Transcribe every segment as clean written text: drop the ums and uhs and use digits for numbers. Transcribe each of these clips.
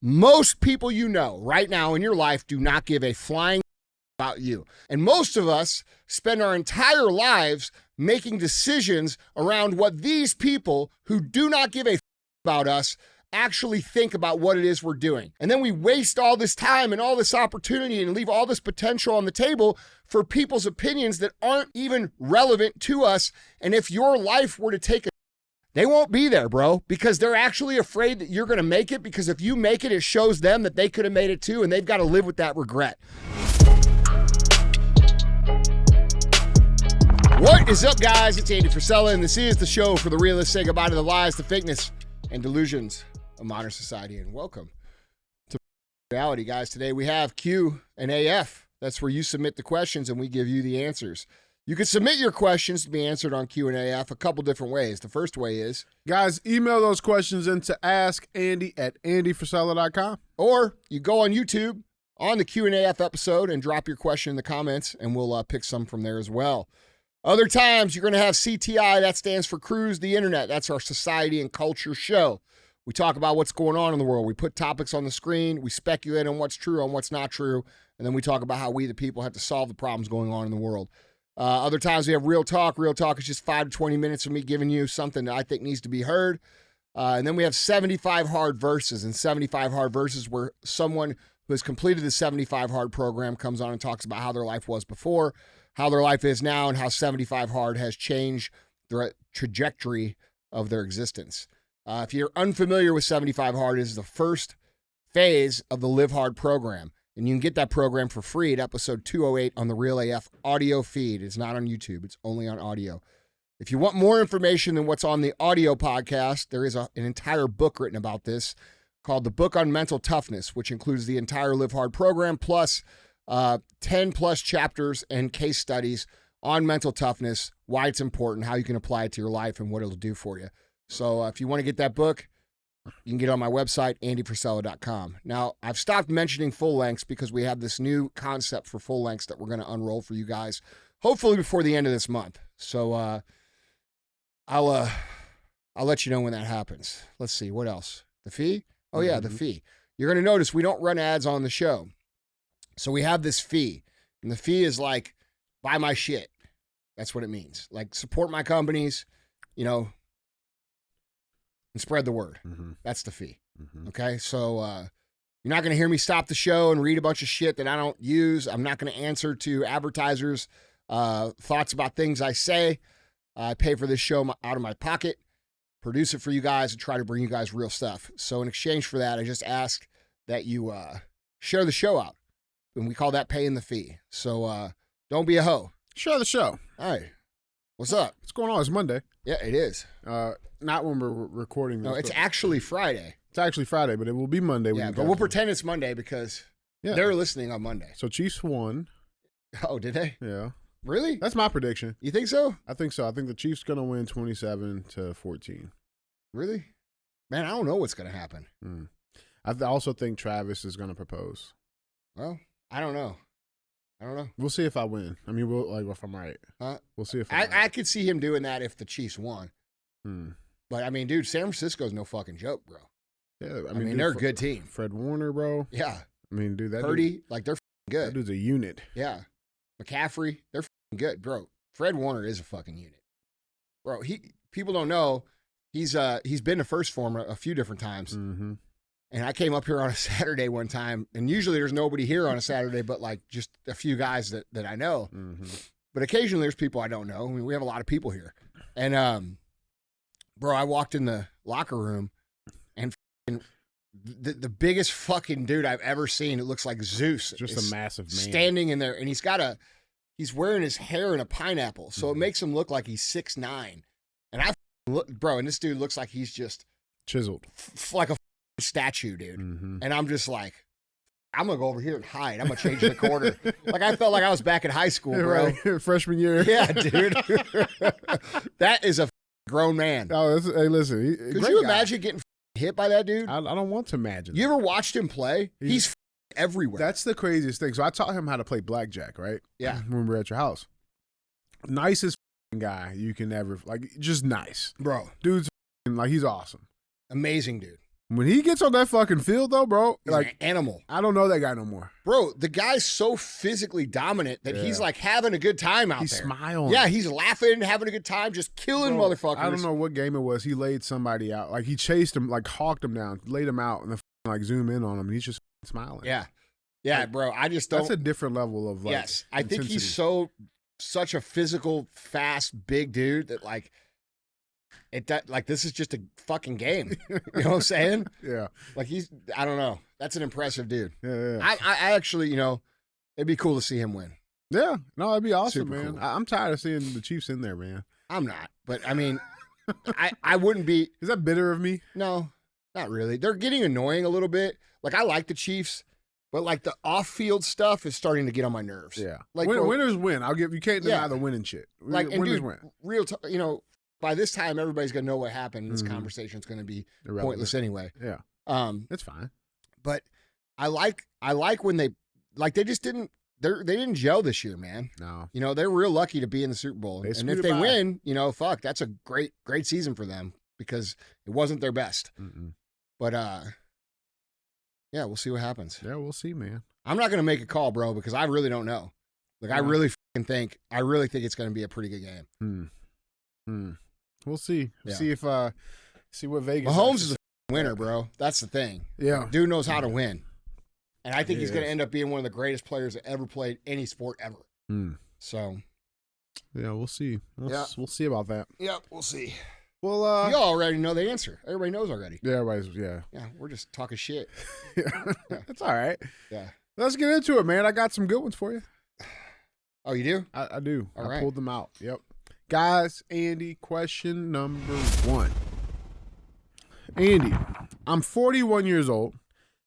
Most people you know right now in your life do not give a flying about you. And most of us spend our entire lives making decisions around what these people who do not give a about us actually think about what it is we're doing. And then we waste all this time and all this opportunity and leave all this potential on the table for people's opinions that aren't even relevant to us. And if your life were to take a they won't be there, bro, because they're actually afraid that you're going to make it, because if you make it, it shows them that they could have made it too, and they've got to live with that regret. What is up, guys? It's Andy Frisella, and this is the show for the realists. Say goodbye to the lies, the fakeness, and delusions of modern society, and welcome to reality, guys. Today we have Q&AF. That's where you submit the questions, and we give you the answers. You can submit your questions to be answered on Q&AF a couple different ways. The first way is, guys, email those questions into askandy@andyfrisella.com. Or you go on YouTube on the Q&AF episode and drop your question in the comments, and we'll pick some from there as well. Other times, you're going to have CTI. That stands for Cruise the Internet. That's our society and culture show. We talk about what's going on in the world. We put topics on the screen. We speculate on what's true, on what's not true. And then we talk about how we, the people, have to solve the problems going on in the world. Other times we have Real Talk. Real Talk is just 5 to 20 minutes of me giving you something that I think needs to be heard. And then we have 75 Hard Verses. And 75 Hard Verses where someone who has completed the 75 Hard program comes on and talks about how their life was before, how their life is now, and how 75 Hard has changed the trajectory of their existence. If you're unfamiliar with 75 Hard, it is the first phase of the Live Hard program. And you can get that program for free at episode 208 on the Real AF audio feed. It's not on YouTube. It's only on audio. If you want more information than what's on the audio podcast, there is an entire book written about this called The Book on Mental Toughness, which includes the entire Live Hard program, plus 10-plus chapters and case studies on mental toughness, why it's important, how you can apply it to your life, and what it'll do for you. So if you want to get that book, you can get it on my website, andyfrisella.com. Now, I've stopped mentioning full lengths because we have this new concept for full lengths that we're going to unroll for you guys, hopefully before the end of this month. So I'll let you know when that happens. Let's see, what else? The fee? Oh, yeah, the fee. You're going to notice we don't run ads on the show. So we have this fee, and the fee is like, buy my shit. That's what it means. Like, support my companies, you know, and spread the word. That's the fee. Okay? So you're not going to hear me stop the show and read a bunch of shit that I don't use. I'm not going to answer to advertisers' thoughts about things I say. I pay for this show out of my pocket, produce it for you guys, and try to bring you guys real stuff. So in exchange for that, I just ask that you share the show out. And we call that paying the fee. So don't be a hoe. Share the show. All right. What's up? What's going on? It's Monday. Yeah, it is. Not when we're recording this. No, it's actually Friday. It's actually Friday, but it will be Monday. Yeah, but we'll pretend it's Monday because they're listening on Monday. So Chiefs won. Oh, did they? Yeah. Really? That's my prediction. You think so? I think so. I think the Chiefs going to win 27-14. Really? Man, I don't know what's going to happen. I also think Travis is going to propose. Well, I don't know. We'll see if I win. I mean, if I'm right. We'll see if I'm right. I could see him doing that if the Chiefs won. But, I mean, dude, San Francisco's no fucking joke, bro. Yeah, I mean, they're a good team. Fred Warner, bro. Yeah. I mean, dude, that Purdy, like, they're good. That dude's a unit. Yeah. McCaffrey, they're good, bro. Fred Warner is a fucking unit. Bro, people don't know, he's been to First Form a few different times. And I came up here on a Saturday one time, and usually there's nobody here on a Saturday but, like, just a few guys that I know. But occasionally there's people I don't know. I mean, we have a lot of people here. And, bro, I walked in the locker room, and the biggest fucking dude I've ever seen, it looks like Zeus. Just a massive man. Standing in there, and he's he's wearing his hair in a pineapple, so it makes him look like he's 6'9". And and this dude looks like he's just chiseled. Like a statue, dude. And I'm just like, I'm gonna go over here and hide. I'm gonna change the quarter. Like, I felt like I was back in high school, bro. Right. Freshman year. Yeah, dude. That is a grown man. Oh, hey, listen. Could you imagine getting hit by that dude? I don't want to imagine. You ever watched him play? He's everywhere. That's the craziest thing. So I taught him how to play blackjack, right? Yeah. When we were at your house. Nicest guy you can ever, like, just nice. Bro. Dude's like, he's awesome. Amazing dude. When he gets on that fucking field, though, bro, He's like an animal. I don't know that guy no more. Bro, the guy's so physically dominant that he's like having a good time out there. He's smiling. Yeah, he's laughing, having a good time, just killing motherfuckers. I don't know what game it was. He laid somebody out. Like, he chased him, like, hawked him down, laid him out, and then, like, zoom in on him, and he's just smiling. Yeah. Yeah, like, bro, I just don't. That's a different level of, like, yes, I intensity. think he's such a physical, fast, big dude that, like, this is just a fucking game. You know what I'm saying? Yeah. Like, I don't know. That's an impressive dude. Yeah. I actually, it'd be cool to see him win. Yeah. No, it'd be awesome, Super man. cool. I'm tired of seeing the Chiefs in there, man. I'm not. But, I mean, I wouldn't be. Is that bitter of me? No, not really. They're getting annoying a little bit. Like, I like the Chiefs, but, like, the off-field stuff is starting to get on my nerves. Yeah. Like, winners win. You can't deny the winning shit. Like, winners and win. By this time, everybody's going to know what happened. This conversation's going to be pointless anyway. Yeah. It's fine. But I like when they just didn't they didn't gel this year, man. No. They're real lucky to be in the Super Bowl. And if they win, that's a great season for them because it wasn't their best. Mm-mm. But yeah, we'll see what happens. Yeah, we'll see, man. I'm not going to make a call, bro, because I really don't know. Like, I really think it's going to be a pretty good game. We'll see. Yeah. See what Vegas. Mahomes is a winner, bro. That's the thing. Yeah, dude knows how to win, and I think he's going to end up being one of the greatest players that ever played any sport ever. So, yeah, we'll see. We'll see about that. Yeah, we'll see. Well, you already know the answer. Everybody knows already. Yeah, Yeah, we're just talking shit. Yeah. That's all right. Yeah. Let's get into it, man. I got some good ones for you. Oh, you do? I do. All I right. pulled them out. Yep. Guys, Andy, question number 1. Andy, I'm 41 years old,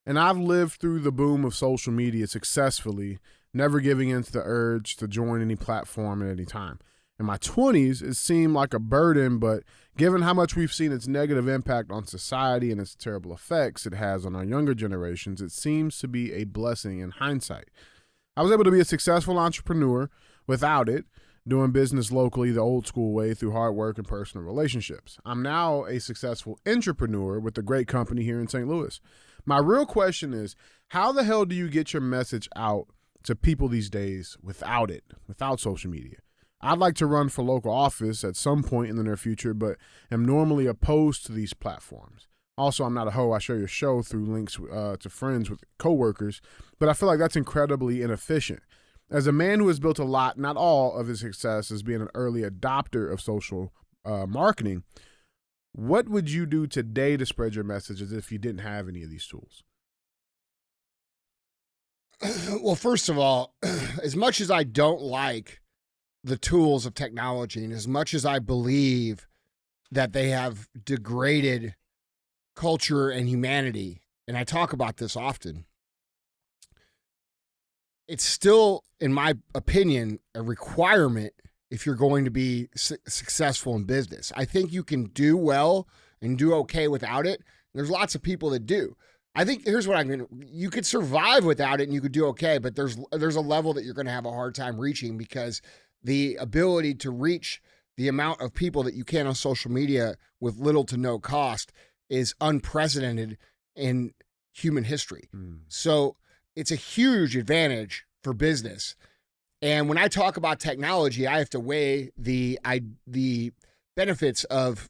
and I've lived through the boom of social media successfully, never giving in to the urge to join any platform at any time. In my 20s, it seemed like a burden, but given how much we've seen its negative impact on society and its terrible effects it has on our younger generations, it seems to be a blessing in hindsight. I was able to be a successful entrepreneur without it, doing business locally the old school way through hard work and personal relationships. I'm now a successful entrepreneur with a great company here in St. Louis. My real question is, how the hell do you get your message out to people these days without social media? I'd like to run for local office at some point in the near future, but am normally opposed to these platforms. Also, I'm not a hoe. I share your show through links to friends with coworkers, but I feel like that's incredibly inefficient. As a man who has built a lot, not all of his success as being an early adopter of social marketing, what would you do today to spread your message as if you didn't have any of these tools? Well, first of all, as much as I don't like the tools of technology and as much as I believe that they have degraded culture and humanity, and I talk about this often, it's still, in my opinion, a requirement if you're going to be successful in business. I think you can do well and do okay without it. There's lots of people that do. I think here's what you could survive without it and you could do okay, but there's a level that you're going to have a hard time reaching because the ability to reach the amount of people that you can on social media with little to no cost is unprecedented in human history. So it's a huge advantage for business. And when I talk about technology, I have to weigh the benefits of,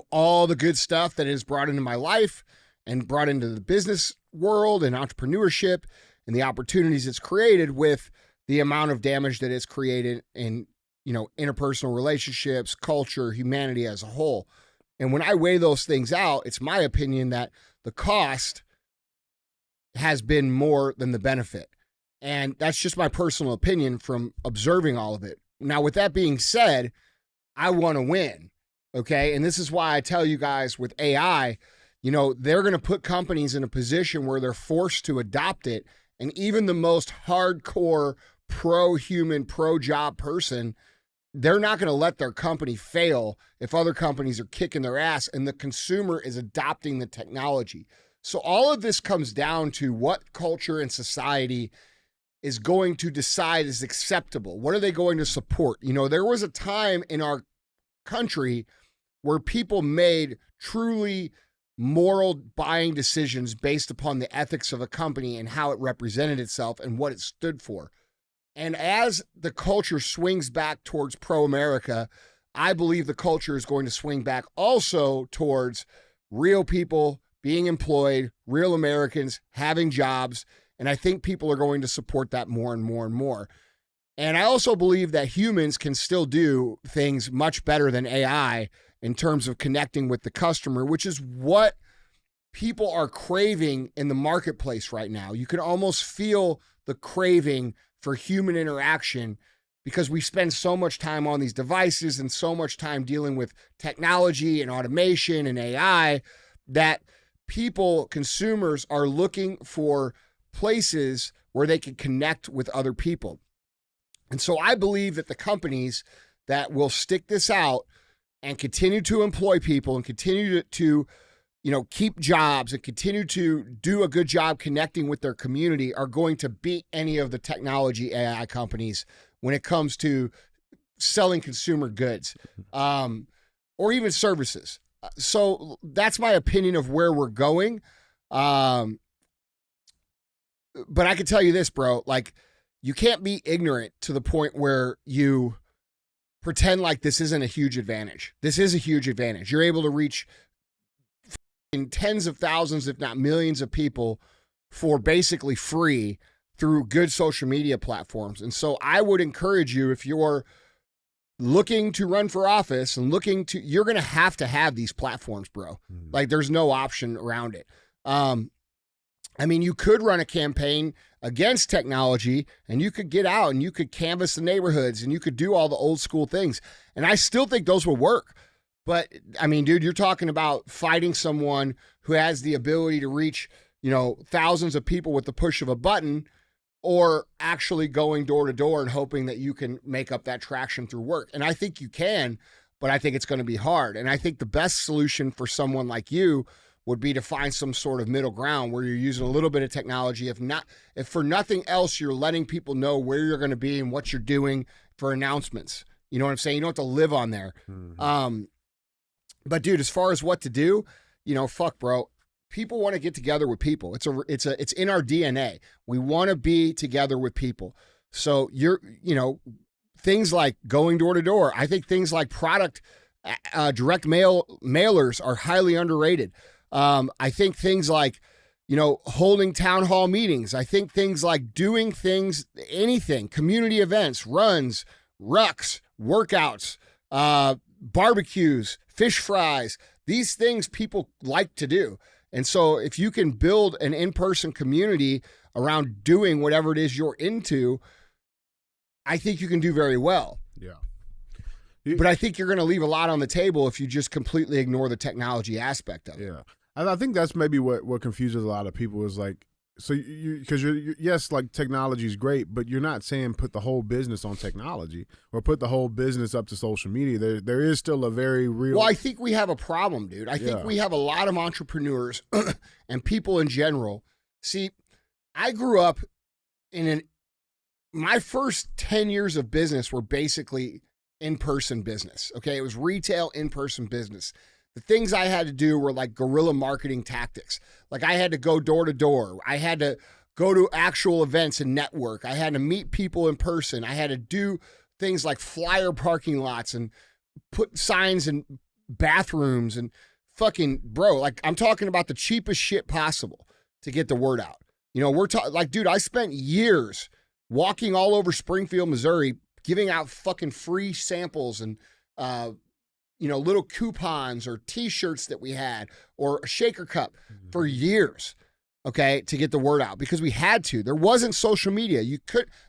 all the good stuff that is brought into my life and brought into the business world and entrepreneurship and the opportunities it's created with the amount of damage that it's created in, interpersonal relationships, culture, humanity as a whole. And when I weigh those things out, it's my opinion that the cost has been more than the benefit. And that's just my personal opinion from observing all of it. Now, with that being said, I want to win, okay? And this is why I tell you guys with AI, they're going to put companies in a position where they're forced to adopt it. And even the most hardcore pro-human, pro-job person, they're not going to let their company fail if other companies are kicking their ass and the consumer is adopting the technology. So all of this comes down to what culture and society is going to decide is acceptable. What are they going to support? There was a time in our country where people made truly moral buying decisions based upon the ethics of a company and how it represented itself and what it stood for. And as the culture swings back towards pro-America, I believe the culture is going to swing back also towards real people being employed, real Americans having jobs. And I think people are going to support that more and more and more. And I also believe that humans can still do things much better than AI in terms of connecting with the customer, which is what people are craving in the marketplace right now. You can almost feel the craving for human interaction because we spend so much time on these devices and so much time dealing with technology and automation and AI that people, consumers, are looking for places where they can connect with other people. And so I believe that the companies that will stick this out and continue to employ people and continue to keep jobs and continue to do a good job connecting with their community are going to beat any of the technology AI companies when it comes to selling consumer goods or even services. So that's my opinion of where we're going. But I can tell you this, bro, like, you can't be ignorant to the point where you pretend like this isn't a huge advantage. This is a huge advantage. You're able to reach in tens of thousands, if not millions of people for basically free through good social media platforms. And so I would encourage you, if you're looking to run for office and you're going to have these platforms, bro. Like, there's no option around it. I mean, you could run a campaign against technology and you could get out and you could canvass the neighborhoods and you could do all the old school things. And I still think those will work. But I mean, dude, you're talking about fighting someone who has the ability to reach, thousands of people with the push of a button, or actually going door to door and hoping that you can make up that traction through work. And I think you can, but I think it's going to be hard. And I think the best solution for someone like you would be to find some sort of middle ground where you're using a little bit of technology. If for nothing else, you're letting people know where you're going to be and what you're doing for announcements. You know what I'm saying? You don't have to live on there. Mm-hmm. But dude, as far as what to do, fuck, bro. People want to get together with people. It's in our DNA. We want to be together with people. So things like going door to door. I think things like product direct mailers are highly underrated. I think things like, holding town hall meetings. I think things like doing anything, community events, runs, rucks, workouts, barbecues, fish fries, these things people like to do. And so if you can build an in-person community around doing whatever it is you're into, I think you can do very well. Yeah. But I think you're going to leave a lot on the table if you just completely ignore the technology aspect of it. Yeah. I think that's maybe what confuses a lot of people is like, so because yes, like technology is great, but you're not saying put the whole business on technology or put the whole business up to social media. There is still a very real. Well, I think we have a problem, dude. I think we have a lot of entrepreneurs and people in general. See, I grew up my first 10 years of business were basically in-person business. Okay. It was retail in-person business. The things I had to do were like guerrilla marketing tactics. Like, I had to go door to door. I had to go to actual events and network. I had to meet people in person. I had to do things like flyer parking lots and put signs in bathrooms and fucking, bro, like, I'm talking about the cheapest shit possible to get the word out. We're talking like, dude, I spent years walking all over Springfield, Missouri, giving out fucking free samples and, little coupons or t-shirts that we had or a shaker cup for years, okay, to get the word out because we had to. There wasn't social media.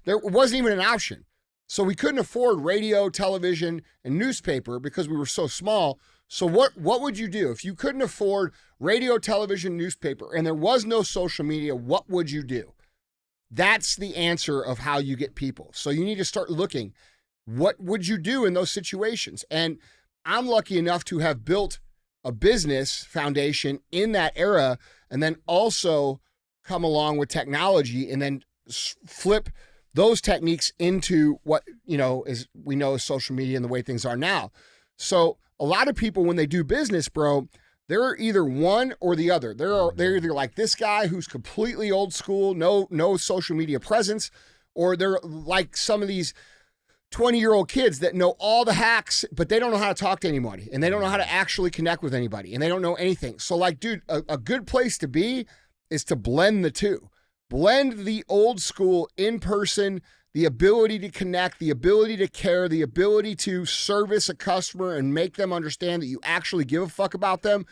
There wasn't even an option. So we couldn't afford radio, television, and newspaper because we were so small. So what would you do? If you couldn't afford radio, television, newspaper, and there was no social media, what would you do? That's the answer of how you get people. So you need to start looking, what would you do in those situations? And I'm lucky enough to have built a business foundation in that era and then also come along with technology and then flip those techniques into what, is we know is social media and the way things are now. So a lot of people, when they do business, bro, They're either one or the other. They're either like this guy who's completely old school, no social media presence, or they're like some of these 20-year-old kids that know all the hacks, but they don't know how to talk to anybody, and they don't know how to actually connect with anybody, and they don't know anything. So like, dude, a good place to be is to blend the two. Blend the old school in-person, the ability to connect, the ability to care, the ability to service a customer and make them understand that you actually give a fuck about them,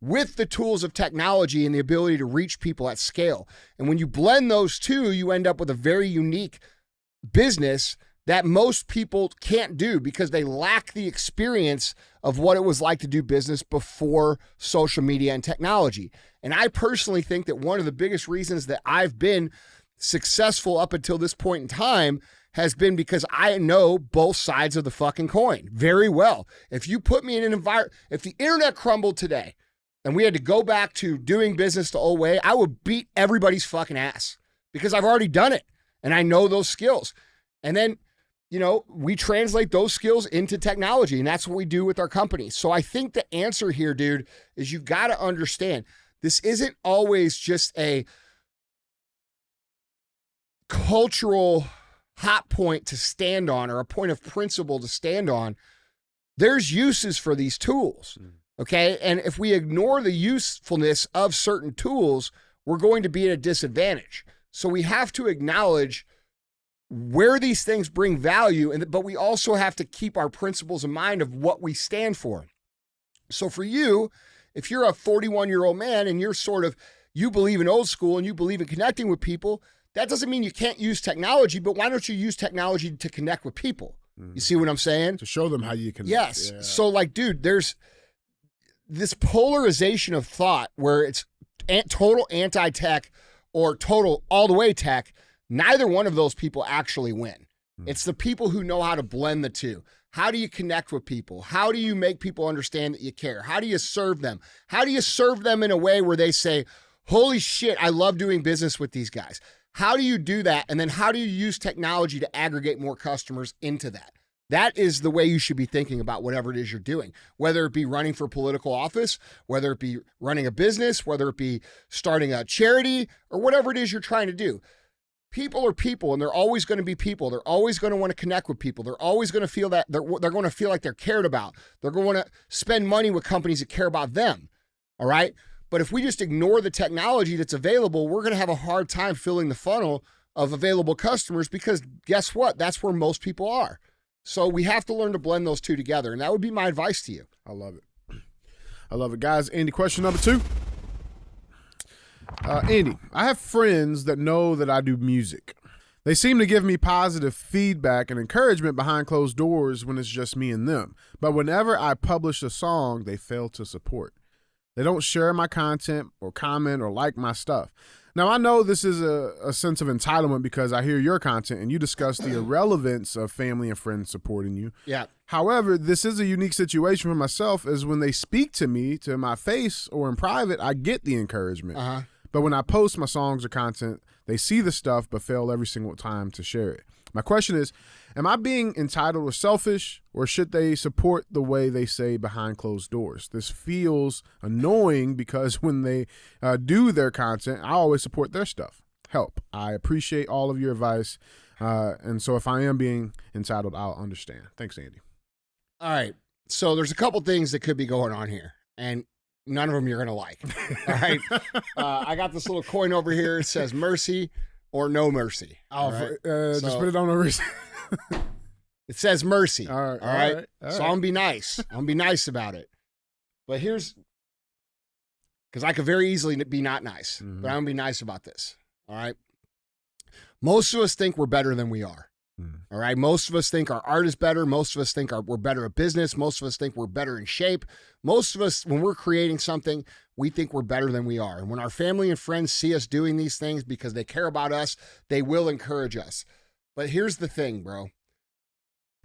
with the tools of technology and the ability to reach people at scale. And when you blend those two, you end up with a very unique business that most people can't do because they lack the experience of what it was like to do business before social media and technology. And I personally think that one of the biggest reasons that I've been successful up until this point in time has been because I know both sides of the fucking coin very well. If you put me in an environment, if the internet crumbled today and we had to go back to doing business the old way, I would beat everybody's fucking ass because I've already done it and I know those skills. And then, you know, we translate those skills into technology, and that's what we do with our company. So I think the answer here, dude, is you got to understand this isn't always just a cultural hot point to stand on or a point of principle to stand on. There's uses for these tools, okay? And if we ignore the usefulness of certain tools, we're going to be at a disadvantage. So we have to acknowledge where these things bring value, but we also have to keep our principles in mind of what we stand for. So for you, if you're a 41-year-old man and you believe in old school and you believe in connecting with people, that doesn't mean you can't use technology, but why don't you use technology to connect with people? You see what I'm saying? To show them how you can. Yes. Yeah. So like, dude, there's this polarization of thought where it's total anti-tech or total all the way tech. Neither one of those people actually win. It's the people who know how to blend the two. How do you connect with people? How do you make people understand that you care? How do you serve them? How do you serve them in a way where they say, holy shit, I love doing business with these guys? How do you do that? And then how do you use technology to aggregate more customers into that? That is the way you should be thinking about whatever it is you're doing, whether it be running for political office, whether it be running a business, whether it be starting a charity, or whatever it is you're trying to do. People are people, and they're always going to be people. They're always going to want to connect with people. They're always going to feel that they're going to feel like they're cared about. They're going to spend money with companies that care about them. All right. But if we just ignore the technology that's available, we're going to have a hard time filling the funnel of available customers because guess what? That's where most people are. So we have to learn to blend those two together. And that would be my advice to you. I love it. I love it. Guys, Andy, question number 2. Andy, I have friends that know that I do music. They seem to give me positive feedback and encouragement behind closed doors when it's just me and them. But whenever I publish a song, they fail to support. They don't share my content or comment or like my stuff. Now, I know this is a sense of entitlement because I hear your content and you discuss the irrelevance of family and friends supporting you. Yeah. However, this is a unique situation for myself as when they speak to me to my face or in private, I get the encouragement. Uh-huh. But when I post my songs or content, they see the stuff but fail every single time to share it. My question is, am I being entitled or selfish, or should they support the way they say behind closed doors? This feels annoying because when they do their content, I always support their stuff. Help. I appreciate all of your advice. And so if I am being entitled, I'll understand. Thanks, Andy. All right. So there's a couple things that could be going on here, and none of them you're going to like. All right. I got this little coin over here. It says mercy or no mercy. Oh, right? Just put it on the wrist. It says mercy. All right. All right. So I'm going to be nice. I'm going to be nice about it. But here's, because I could very easily be not nice, but I'm going to be nice about this. All right. Most of us think we're better than we are. All right. Most of us think our art is better. Most of us think we're better at business. Most of us think we're better in shape. Most of us, when we're creating something, we think we're better than we are. And when our family and friends see us doing these things because they care about us, they will encourage us. But here's the thing, bro.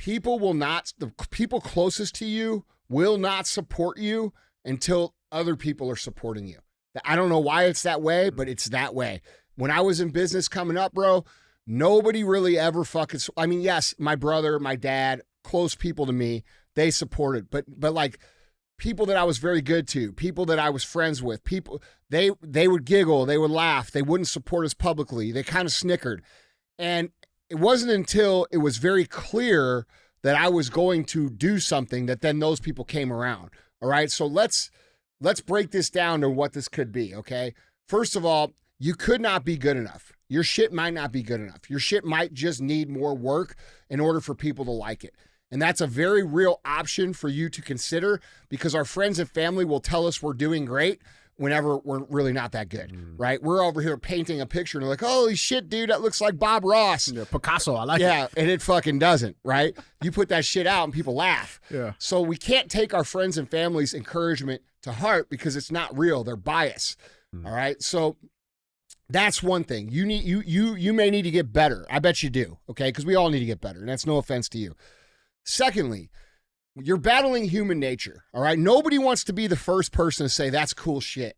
The people closest to you will not support you until other people are supporting you. I don't know why it's that way, but it's that way. When I was in business coming up, bro, nobody really ever yes, my brother, my dad, close people to me, they supported. But like people that I was very good to, people that I was friends with, people, they would giggle, they would laugh, they wouldn't support us publicly. They kind of snickered. And it wasn't until it was very clear that I was going to do something that then those people came around. All right. So let's break this down to what this could be. Okay. First of all, you could not be good enough. Your shit might not be good enough. Your shit might just need more work in order for people to like it. And that's a very real option for you to consider, because our friends and family will tell us we're doing great whenever we're really not that good, right? We're over here painting a picture and they're like, holy shit, dude, that looks like Bob Ross. Yeah, Picasso, I like it. Yeah, and it fucking doesn't, right? You put that shit out and people laugh. Yeah. So we can't take our friends and family's encouragement to heart because it's not real. They're biased, all right? So that's one thing. You may need to get better. I bet you do, okay? Because we all need to get better, and that's no offense to you. Secondly, you're battling human nature, all right? Nobody wants to be the first person to say that's cool shit,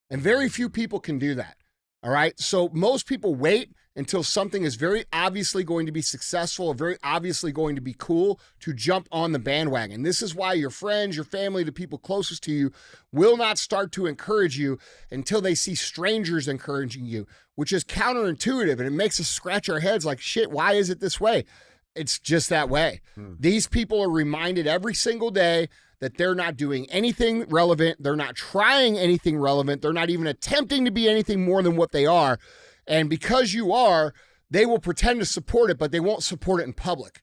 and very few people can do that, all right? So most people wait until something is very obviously going to be successful or very obviously going to be cool to jump on the bandwagon. This is why your friends, your family, the people closest to you will not start to encourage you until they see strangers encouraging you, which is counterintuitive, and it makes us scratch our heads like, shit, why is it this way? It's just that way. These people are reminded every single day that they're not doing anything relevant. They're not trying anything relevant. They're not even attempting to be anything more than what they are. And because you are, they will pretend to support it, but they won't support it in public.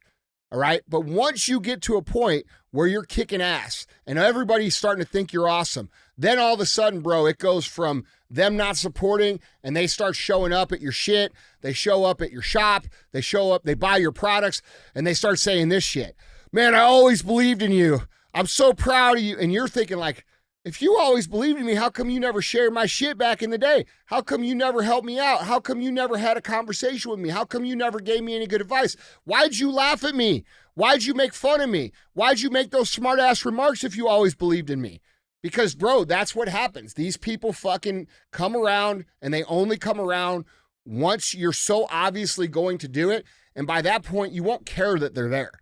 All right. But once you get to a point where you're kicking ass and everybody's starting to think you're awesome, then all of a sudden, bro, it goes from them not supporting and they start showing up at your shit. They show up at your shop. They show up, they buy your products, and they start saying this shit. Man, I always believed in you. I'm so proud of you. And you're thinking like, if you always believed in me, how come you never shared my shit back in the day? How come you never helped me out? How come you never had a conversation with me? How come you never gave me any good advice? Why'd you laugh at me? Why'd you make fun of me? Why'd you make those smart ass remarks if you always believed in me? Because, bro, that's what happens. These people fucking come around, and they only come around once you're so obviously going to do it. And by that point, you won't care that they're there.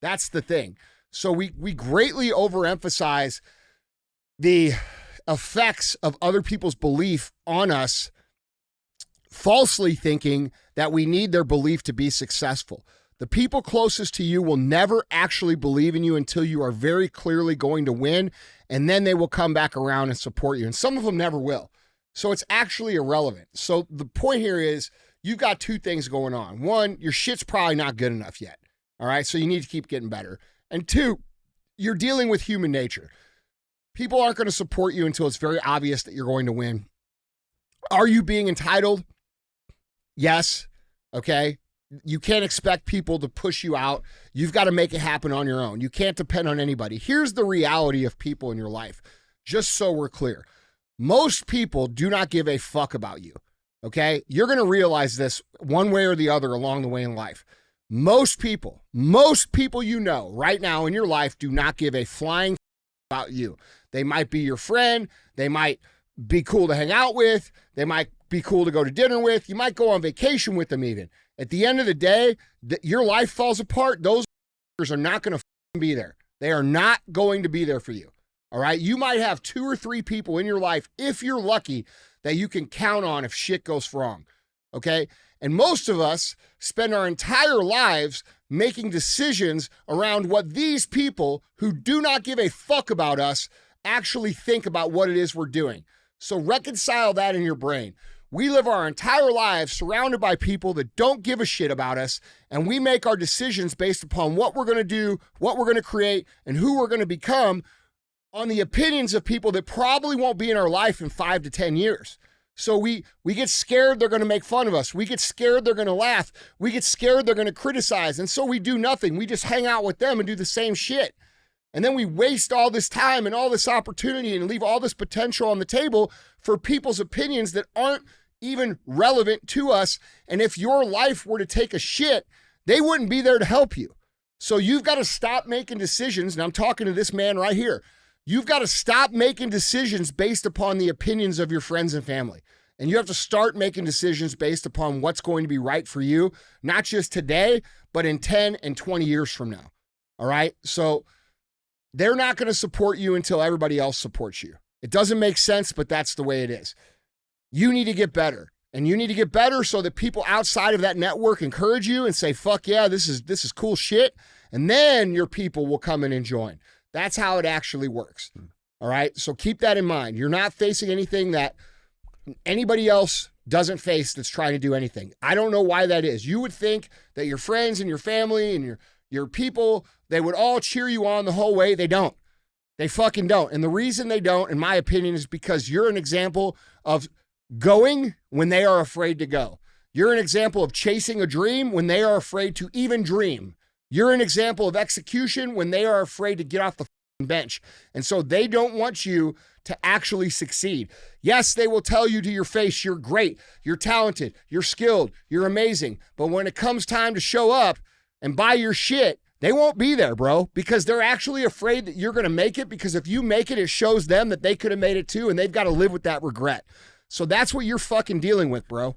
That's the thing. So we greatly overemphasize the effects of other people's belief on us, falsely thinking that we need their belief to be successful. The people closest to you will never actually believe in you until you are very clearly going to win, and then they will come back around and support you. And some of them never will. So it's actually irrelevant. So the point here is you've got two things going on. One, your shit's probably not good enough yet. All right. So you need to keep getting better. And two, you're dealing with human nature. People aren't going to support you until it's very obvious that you're going to win. Are you being entitled? Yes. Okay. You can't expect people to push you out. You've got to make it happen on your own. You can't depend on anybody. Here's the reality of people in your life, just so we're clear. Most people do not give a fuck about you. Okay. You're going to realize this one way or the other along the way in life. Most people you know right now in your life do not give a flying about you. They might be your friend. They might be cool to hang out with. They might be cool to go to dinner with. You might go on vacation with them even. At the end of the day, your life falls apart. Those are not going to be there. They are not going to be there for you. All right. You might have 2 or 3 people in your life, if you're lucky, that you can count on if shit goes wrong. Okay. And most of us spend our entire lives making decisions around what these people who do not give a fuck about us actually think about what it is we're doing. So reconcile that in your brain. We live our entire lives surrounded by people that don't give a shit about us, and we make our decisions based upon what we're going to do, what we're going to create, and who we're going to become on the opinions of people that probably won't be in our life in 5 to 10 years. So we get scared they're going to make fun of us. We get scared they're going to laugh. We get scared they're going to criticize. And so we do nothing. We just hang out with them and do the same shit. And then we waste all this time and all this opportunity and leave all this potential on the table for people's opinions that aren't even relevant to us. And if your life were to take a shit, they wouldn't be there to help you. So you've got to stop making decisions. And I'm talking to this man right here. You've got to stop making decisions based upon the opinions of your friends and family. And you have to start making decisions based upon what's going to be right for you, not just today, but in 10 and 20 years from now. All right. So they're not going to support you until everybody else supports you. It doesn't make sense, but that's the way it is. You need to get better. And you need to get better so that people outside of that network encourage you and say, fuck yeah, this is cool shit. And then your people will come in and join. That's how it actually works. All right? So keep that in mind. You're not facing anything that anybody else doesn't face that's trying to do anything. I don't know why that is. You would think that your friends and your family and your people, they would all cheer you on the whole way. They don't. They fucking don't. And the reason they don't, in my opinion, is because you're an example of going when they are afraid to go. You're an example of chasing a dream when they are afraid to even dream. You're an example of execution when they are afraid to get off the bench. And so they don't want you to actually succeed. Yes, they will tell you to your face, you're great, you're talented, you're skilled, you're amazing. But when it comes time to show up and buy your shit, they won't be there, bro, because they're actually afraid that you're going to make it, because if you make it, it shows them that they could have made it too, and they've got to live with that regret. So that's what you're fucking dealing with, bro.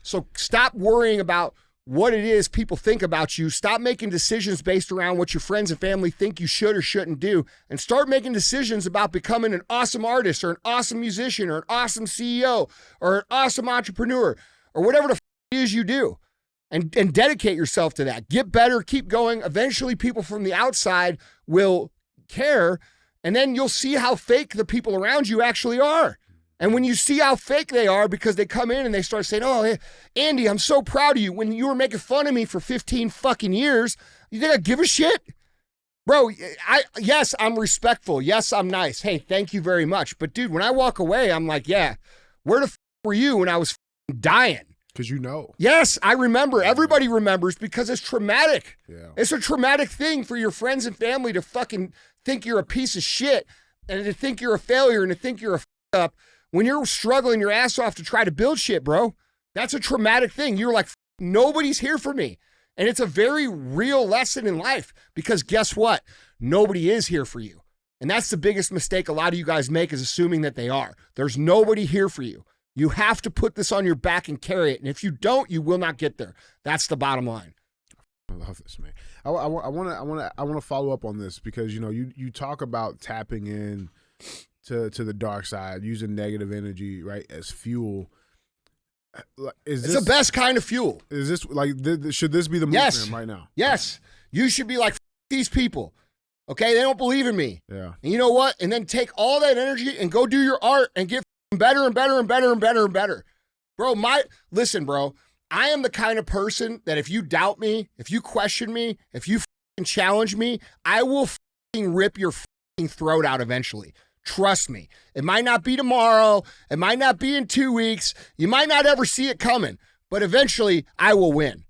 So stop worrying about what it is people think about you. Stop making decisions based around what your friends and family think you should or shouldn't do, and start making decisions about becoming an awesome artist or an awesome musician or an awesome CEO or an awesome entrepreneur or whatever the it is you do. And dedicate yourself to that. Get better, keep going. Eventually people from the outside will care, and then you'll see how fake the people around you actually are. And when you see how fake they are, because they come in and they start saying, oh, hey, Andy, I'm so proud of you. When you were making fun of me for 15 fucking years, you think I give a shit? Bro, yes, I'm respectful. Yes, I'm nice. Hey, thank you very much. But dude, when I walk away, I'm like, yeah, where the f were you when I was dying? Because you know. Yes, I remember. Everybody remembers because it's traumatic. Yeah. It's a traumatic thing for your friends and family to fucking think you're a piece of shit and to think you're a failure and to think you're a up when you're struggling your ass off to try to build shit, bro. That's a traumatic thing. You're like, nobody's here for me. And it's a very real lesson in life, because guess what? Nobody is here for you. And that's the biggest mistake a lot of you guys make, is assuming that they are. There's nobody here for you. You have to put this on your back and carry it. And if you don't, you will not get there. That's the bottom line. I love this, man. I want to follow up on this, because, you know, you talk about tapping in to the dark side, using negative energy, right, as fuel. It's the best kind of fuel. Is this like, should this be the move for him right now? Yes. You should be like, these people. Okay, they don't believe in me. Yeah. And you know what? And then take all that energy and go do your art and get better and better and better and better and better. Bro, listen, bro, I am the kind of person that if you doubt me, if you question me, if you challenge me, I will rip your throat out eventually. Trust me. It might not be tomorrow. It might not be in 2 weeks. You might not ever see it coming, but eventually I will win.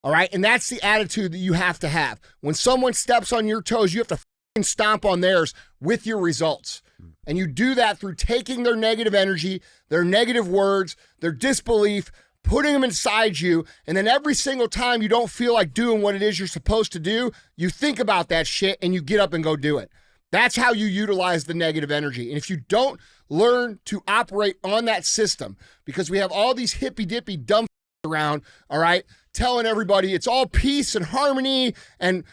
All right. And that's the attitude that you have to have. When someone steps on your toes, you have to stomp on theirs with your results. And you do that through taking their negative energy, their negative words, their disbelief, putting them inside you. And then every single time you don't feel like doing what it is you're supposed to do, you think about that shit and you get up and go do it. That's how you utilize the negative energy. And if you don't learn to operate on that system, because we have all these hippy-dippy dumb around, all right, telling everybody it's all peace and harmony and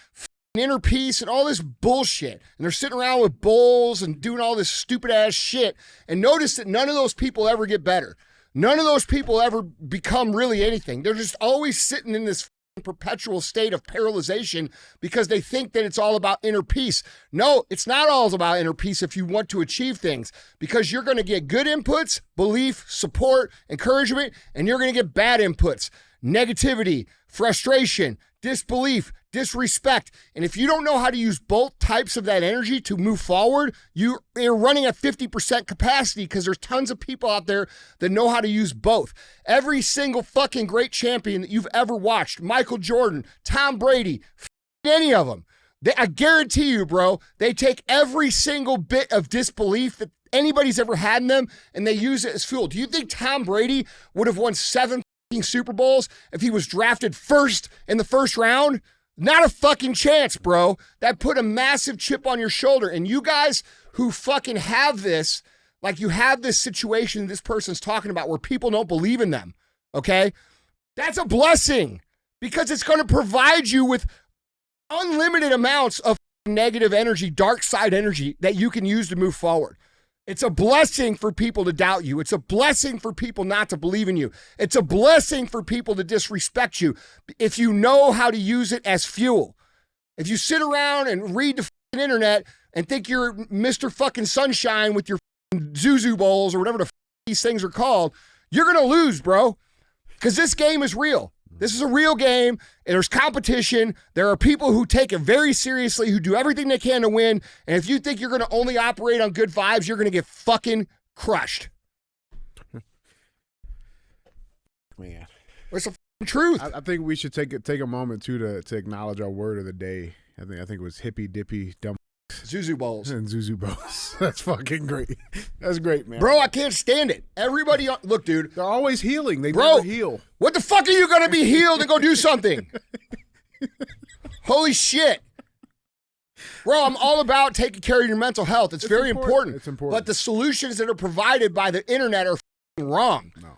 inner peace and all this bullshit. And they're sitting around with bowls and doing all this stupid-ass shit. And notice that none of those people ever get better. None of those people ever become really anything. They're just always sitting in this perpetual state of paralyzation because they think that it's all about inner peace. No, it's not all about inner peace if you want to achieve things, because you're going to get good inputs, belief, support, encouragement, and you're going to get bad inputs, negativity, frustration, disbelief, disrespect. And if you don't know how to use both types of that energy to move forward, you're running at 50% capacity, because there's tons of people out there that know how to use both. Every single fucking great champion that you've ever watched, Michael Jordan, Tom Brady, any of them, I guarantee you, bro, they take every single bit of disbelief that anybody's ever had in them and they use it as fuel. Do you think Tom Brady would have won 7 Super Bowls if he was drafted first in the first round? Not a fucking chance, bro. That put a massive chip on your shoulder. And you guys who fucking have this, like you have this situation this person's talking about where people don't believe in them, okay? That's a blessing, because it's going to provide you with unlimited amounts of negative energy, dark side energy that you can use to move forward. It's a blessing for people to doubt you. It's a blessing for people not to believe in you. It's a blessing for people to disrespect you if you know how to use it as fuel. If you sit around and read the internet and think you're Mr. fucking Sunshine with your Zuzu bowls or whatever these things are called, you're going to lose, bro, because this game is real. This is a real game. There's competition. There are people who take it very seriously, who do everything they can to win. And if you think you're going to only operate on good vibes, you're going to get fucking crushed. Man, it's the truth. I think we should take a moment too to acknowledge our word of the day. I think it was hippy dippy dumb Zuzu bowls. And Zuzu bowls. That's fucking great. That's great, man. Bro, I can't stand it. Everybody, look, dude. They're always healing. They never heal. What the fuck are you going to be healed and go do something? Holy shit. Bro, I'm all about taking care of your mental health. It's very important. It's important. But the solutions that are provided by the internet are wrong. No.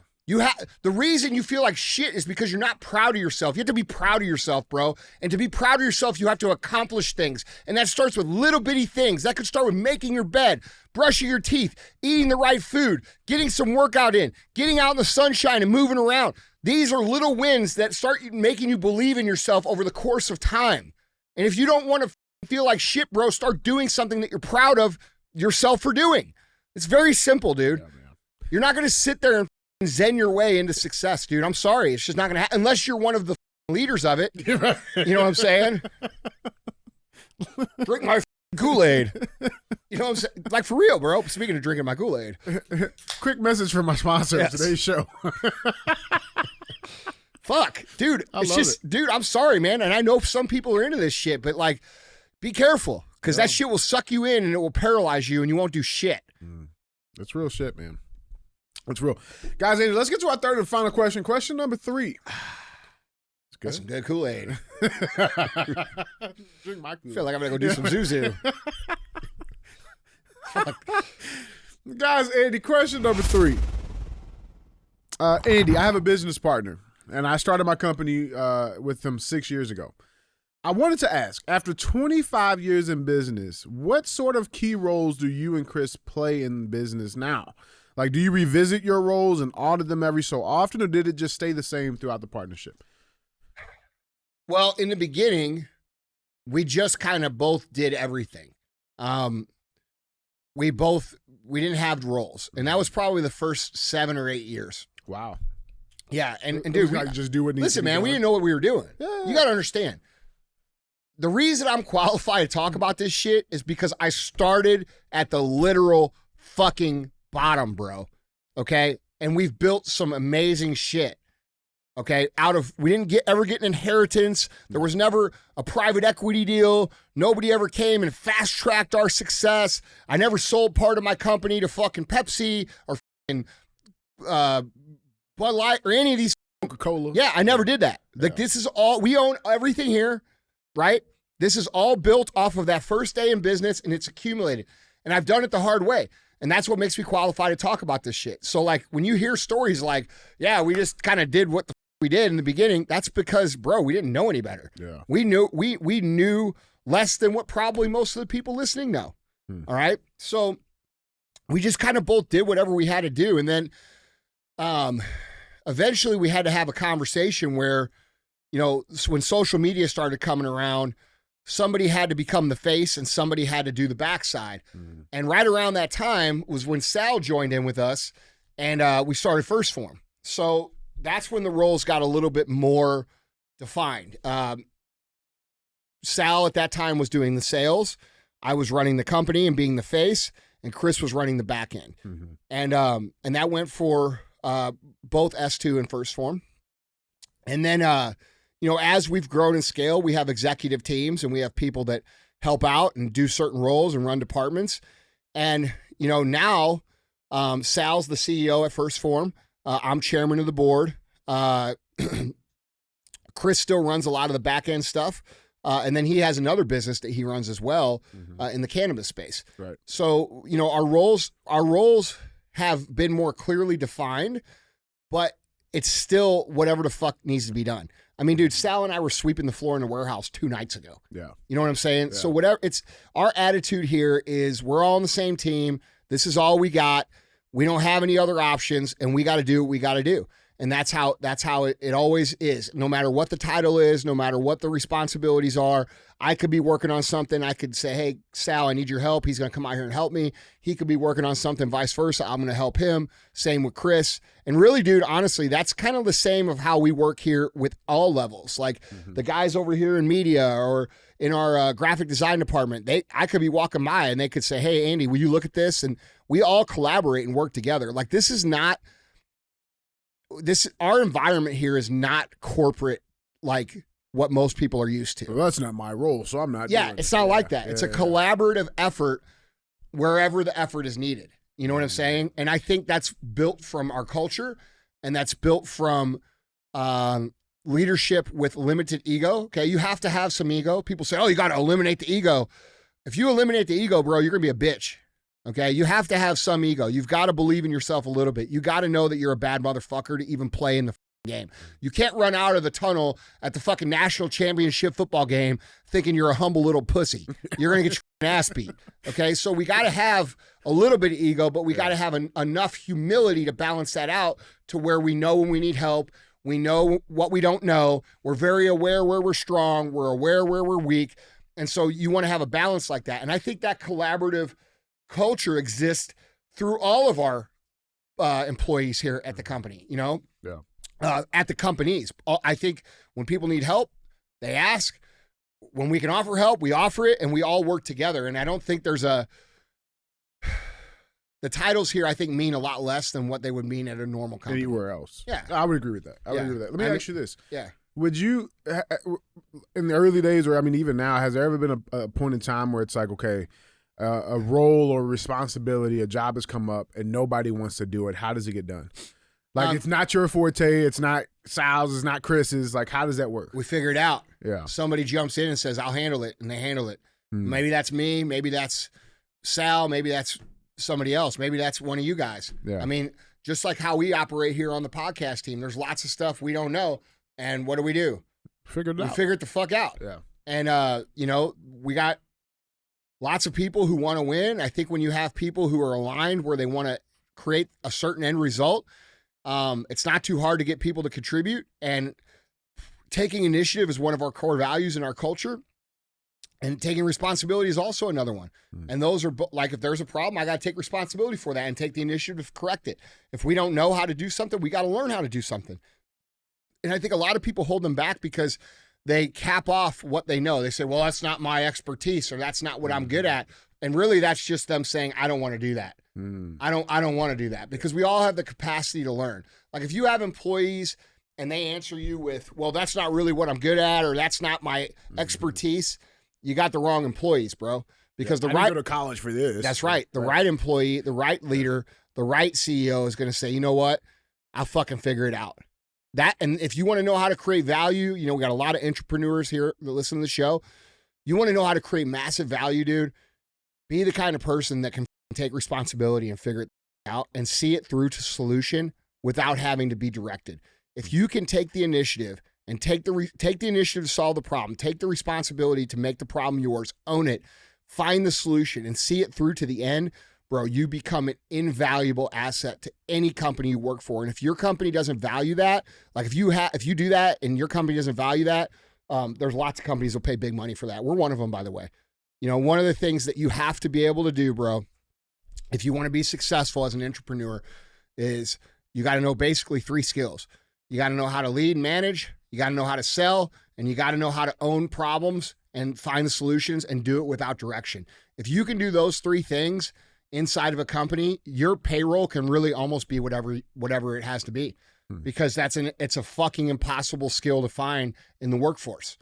The reason you feel like shit is because you're not proud of yourself. You have to be proud of yourself, bro. And to be proud of yourself, you have to accomplish things. And that starts with little bitty things. That could start with making your bed, brushing your teeth, eating the right food, getting some workout in, getting out in the sunshine and moving around. These are little wins that start making you believe in yourself over the course of time. And if you don't want to feel like shit, bro, start doing something that you're proud of yourself for doing. It's very simple, dude. Yeah, you're not going to sit there and zen your way into success, dude. I'm sorry. It's just not going to happen unless you're one of the leaders of it. You know what I'm saying? Drink my Kool-Aid. You know what I'm saying? Like, for real, bro. Speaking of drinking my Kool-Aid. Quick message from my sponsor of today's show. Fuck, dude. It's just, dude, I'm sorry, man. And I know some people are into this shit, but like, be careful because that shit will suck you in and it will paralyze you and you won't do shit. That's real shit, man. That's real. Guys, let's get to our third and final question. Question number 3. That's some good Kool-Aid. Drink my Kool-Aid. I feel like I'm going to go do some Zuzu. Guys, Andy, question number 3. Andy, I have a business partner, and I started my company with them 6 years ago. I wanted to ask, after 25 years in business, what sort of key roles do you and Chris play in business now? Like, do you revisit your roles and audit them every so often, or did it just stay the same throughout the partnership? Well, in the beginning, we just kind of both did everything. We didn't have roles, and that was probably the first 7 or 8 years. Wow. Yeah, and dude, we just do what needs listen, to be man, done. we didn't know what we were doing. Yeah. You got to understand. The reason I'm qualified to talk about this shit is because I started at the literal fucking bottom, bro. Okay? And we've built some amazing shit. Okay? We didn't ever get an inheritance. There was never a private equity deal. Nobody ever came and fast-tracked our success. I never sold part of my company to fucking Pepsi or fucking Bud Light or any of these. Coca-Cola. Yeah, I never did that. Like, this is all, we own everything here, right? This is all built off of that first day in business, and it's accumulated. And I've done it the hard way. And that's what makes me qualified to talk about this shit. So, like, when you hear stories like, yeah, we just kind of did what the we did in the beginning, that's because, bro, we didn't know any better. Yeah. We knew less than what probably most of the people listening know. All right? So we just kind of both did whatever we had to do. And then eventually we had to have a conversation where, you know, when social media started coming around, somebody had to become the face and somebody had to do the backside. And right around that time was when Sal joined in with us and we started First Form. So that's when the roles got a little bit more defined. Sal at that time was doing the sales. I was running the company and being the face, and Chris was running the back end. And that went for both S2 and First Form. And then, you know, as we've grown in scale, we have executive teams and we have people that help out and do certain roles and run departments. And, you know, now Sal's the CEO at First Form. I'm chairman of the board. Chris still runs a lot of the back end stuff. And then he has another business that he runs as well in the cannabis space. Right. So, you know, our roles have been more clearly defined, but it's still whatever the fuck needs to be done. I mean, dude, Sal and I were sweeping the floor in the warehouse 2 nights ago. Yeah. You know what I'm saying? Yeah. So whatever, it's our attitude here is we're all on the same team. This is all we got. We don't have any other options, and we got to do what we got to do. And that's how it always is. No matter what the title is, no matter what the responsibilities are, I could be working on something. I could say, hey, Sal, I need your help. He's going to come out here and help me. He could be working on something, vice versa. I'm going to help him. Same with Chris. And really, dude, honestly, that's kind of the same of how we work here with all levels. Like the guys over here in media or in our graphic design department, I could be walking by and they could say, hey, Andy, will you look at this? And we all collaborate and work together. Like our environment here is not corporate like what most people are used to. Well, that's not my role, so I'm not doing it's it. not like that. It's a collaborative effort wherever the effort is needed. You know what I'm saying? And I think that's built from our culture, and that's built from leadership with limited ego. Okay, you have to have some ego. People say, oh, you got to eliminate the ego. If you eliminate the ego, bro, you're going to be a bitch. Okay, you have to have some ego. You've got to believe in yourself a little bit. You got to know that you're a bad motherfucker to even play in the game. You can't run out of the tunnel at the fucking national championship football game thinking you're a humble little pussy. You're going to get your ass beat. Okay, so we got to have a little bit of ego, but we got to have enough humility to balance that out to where we know when we need help. We know what we don't know. We're very aware where we're strong. We're aware where we're weak. And so you want to have a balance like that. And I think that collaborative culture exists through all of our employees here at the company, you know? Yeah. At the companies. I think when people need help, they ask. When we can offer help, we offer it, and we all work together. And I don't think there's the titles here, I think, mean a lot less than what they would mean at a normal company. Anywhere else. Yeah. I would agree with that. Let me ask you this. Yeah. Would you, in the early days, or I mean, even now, has there ever been a point in time where it's like, okay, a role or responsibility, a job has come up and nobody wants to do it? How does it get done? Like, it's not your forte, it's not Sal's, it's not Chris's. Like, how does that work? We figure it out. Yeah. Somebody jumps in and says, I'll handle it, and they handle it. Maybe that's me, maybe that's Sal, maybe that's somebody else, maybe that's one of you guys. Yeah. I mean, just like how we operate here on the podcast team, there's lots of stuff we don't know, and what do? We figure it out. Figure it the fuck out. Yeah. And, you know, we got lots of people who want to win. I think when you have people who are aligned where they want to create a certain end result, it's not too hard to get people to contribute. And taking initiative is one of our core values in our culture. And taking responsibility is also another one. And those are like, if there's a problem, I got to take responsibility for that and take the initiative to correct it. If we don't know how to do something, we got to learn how to do something. And I think a lot of people hold them back because they cap off what they know. They say, well, that's not my expertise, or that's not what I'm good at. And really, that's just them saying, I don't want to do that. I don't want to do that, because we all have the capacity to learn. Like, if you have employees and they answer you with, well, that's not really what I'm good at, or that's not my expertise, you got the wrong employees, bro. Because I didn't go to college for this. That's right. The right employee, the right leader, the right CEO is going to say, you know what? I'll fucking figure it out. And if you want to know how to create value, you know, we got a lot of entrepreneurs here that listen to the show. You want to know how to create massive value, dude? Be the kind of person that can take responsibility and figure it out and see it through to solution without having to be directed. If you can take the initiative and take the initiative to solve the problem, take the responsibility to make the problem yours, own it, find the solution, and see it through to the end, bro, you become an invaluable asset to any company you work for. And if your company doesn't value that, like if you do that and your company doesn't value that, there's lots of companies that will pay big money for that. We're one of them, by the way. You know, one of the things that you have to be able to do, bro, if you want to be successful as an entrepreneur, is you got to know basically 3 skills. You got to know how to lead and manage, you got to know how to sell, and you got to know how to own problems and find the solutions and do it without direction. If you can do those 3 things inside of a company, your payroll can really almost be whatever it has to be, because it's a fucking impossible skill to find in the workforce.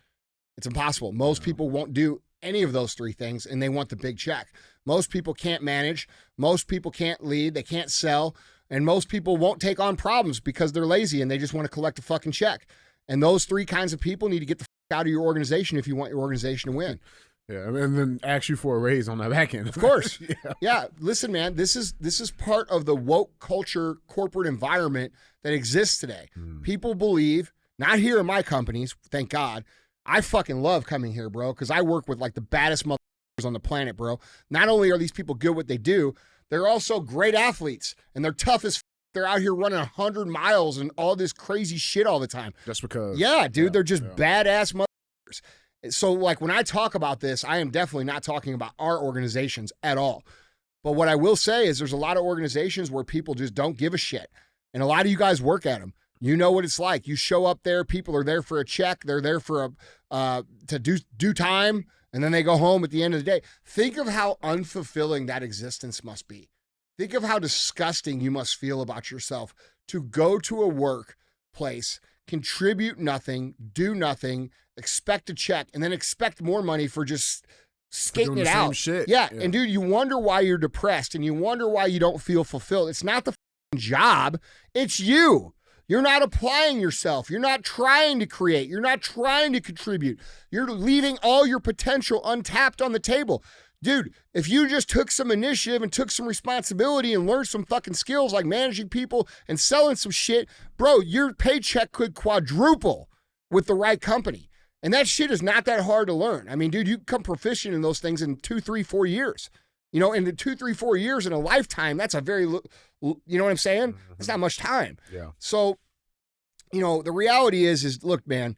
It's impossible. Most people won't do any of those 3 things, and they want the big check. Most people can't manage. Most people can't lead. They can't sell. And most people won't take on problems because they're lazy and they just want to collect a fucking check. And those 3 kinds of people need to get the fuck out of your organization if you want your organization to win. Yeah, and then ask you for a raise on that back end. Of course. Yeah. Yeah. Listen, man, this is part of the woke culture corporate environment that exists today. People believe, not here in my companies, thank God. I fucking love coming here, bro, because I work with like the baddest motherfuckers on the planet, bro. Not only are these people good at what they do, they're also great athletes, and they're tough as they're out here running 100 miles and all this crazy shit all the time. Just because. Yeah, dude, they're just badass motherfuckers. So, like, when I talk about this, I am definitely not talking about our organizations at all. But what I will say is there's a lot of organizations where people just don't give a shit. And a lot of you guys work at them. You know what it's like. You show up there, people are there for a check. They're there for to do time, and then they go home at the end of the day. Think of how unfulfilling that existence must be. Think of how disgusting you must feel about yourself to go to a workplace, contribute nothing, do nothing, expect a check, and then expect more money for just skating it out. Shit. Yeah. And dude, you wonder why you're depressed and you wonder why you don't feel fulfilled. It's not the job, it's you. You're not applying yourself. You're not trying to create. You're not trying to contribute. You're leaving all your potential untapped on the table. Dude, if you just took some initiative and took some responsibility and learned some fucking skills like managing people and selling some shit, bro, your paycheck could quadruple with the right company. And that shit is not that hard to learn. I mean, dude, you become proficient in those things in 2, 3, 4 years. You know, in the 2, 3, 4 years in a lifetime, that's a very, you know what I'm saying? It's not much time. Yeah. So, you know, the reality is look, man,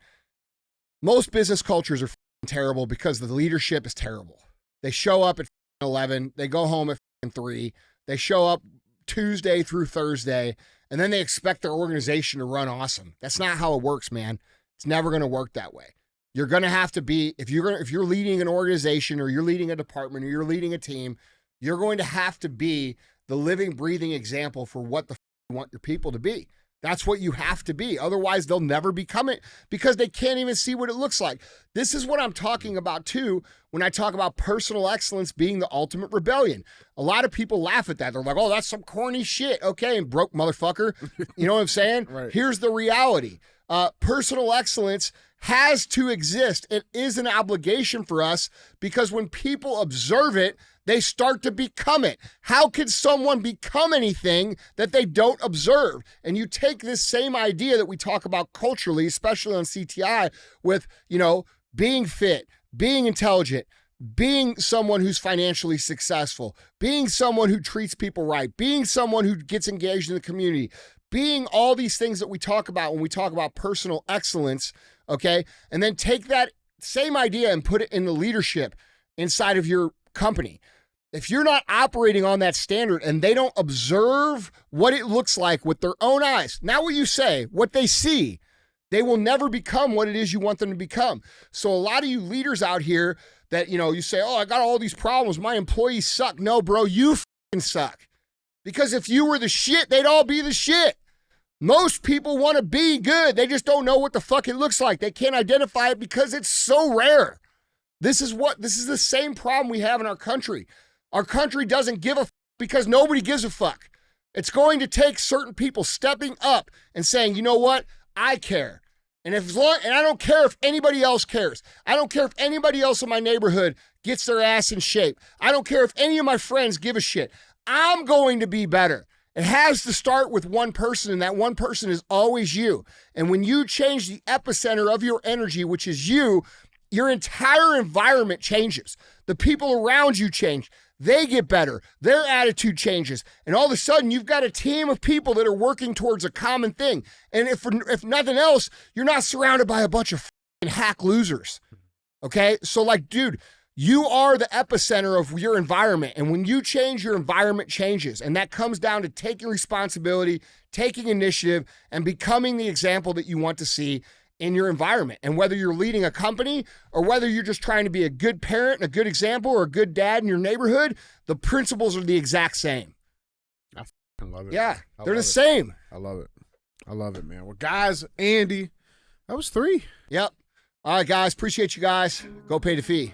most business cultures are terrible because the leadership is terrible. They show up at 11, they go home at 3, they show up Tuesday through Thursday, and then they expect their organization to run awesome. That's not how it works, man. It's never going to work that way. You're going to have to be, if you're leading an organization or you're leading a department or you're leading a team, you're going to have to be the living, breathing example for what the you want your people to be. That's what you have to be. Otherwise, they'll never become it because they can't even see what it looks like. This is what I'm talking about, too, when I talk about personal excellence being the ultimate rebellion. A lot of people laugh at that. They're like, oh, that's some corny shit. Okay, and broke motherfucker. You know what I'm saying? Right. Here's the reality. Personal excellence has to exist. It is an obligation for us because when people observe it, they start to become it. How could someone become anything that they don't observe? And you take this same idea that we talk about culturally, especially on CTI, with, you know, being fit, being intelligent, being someone who's financially successful, being someone who treats people right, being someone who gets engaged in the community, being all these things that we talk about when we talk about personal excellence, okay? And then take that same idea and put it in the leadership inside of your company. If you're not operating on that standard and they don't observe what it looks like with their own eyes, not what you say, what they see, they will never become what it is you want them to become. So a lot of you leaders out here that, you know, you say, oh, I got all these problems, my employees suck. No, bro, you fucking suck. Because if you were the shit, they'd all be the shit. Most people want to be good. They just don't know what the fuck it looks like. They can't identify it because it's so rare. This is the same problem we have in our country. Our country doesn't give a fuck because nobody gives a fuck. It's going to take certain people stepping up and saying, you know what? I care. And I don't care if anybody else cares. I don't care if anybody else in my neighborhood gets their ass in shape. I don't care if any of my friends give a shit. I'm going to be better. It has to start with one person, and that one person is always you. And when you change the epicenter of your energy, which is you, your entire environment changes. The people around you change. They get better. Their attitude changes. And all of a sudden, you've got a team of people that are working towards a common thing. And if nothing else, you're not surrounded by a bunch of fucking hack losers. Okay? So, like, dude, you are the epicenter of your environment. And when you change, your environment changes. And that comes down to taking responsibility, taking initiative, and becoming the example that you want to see in your environment. And whether you're leading a company or whether you're just trying to be a good parent and a good example or a good dad in your neighborhood, the principles are the exact same. I love it. Yeah, they're the same. I love it. I love it, man. Well, guys, Andy, that was 3. Yep. All right, guys. Appreciate you guys. Go pay the fee.